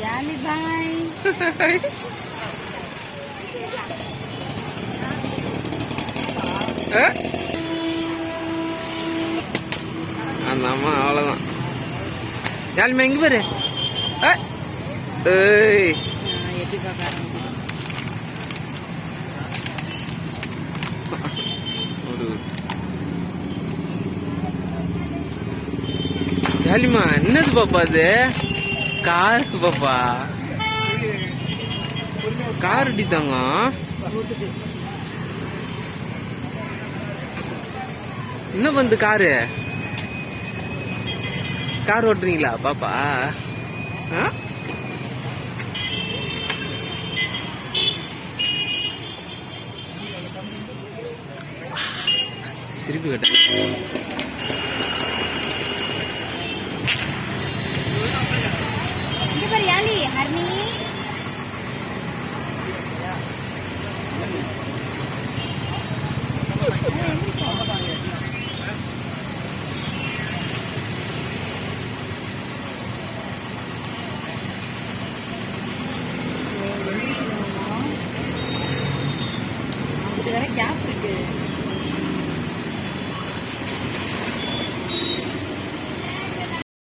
யாலி பாய். அந்த அம்மா அவ்வளவுதான். யாருமே எங்க பாரு. எட்டி பார்க்க யாலிமா என்னது பாப்பா அது? கார் பாப்பா, கார் அடித்தாங்க. என்ன வந்து காரு? கார் ஓட்டுறீங்களா பாப்பா? சிரிப்பு கட்ட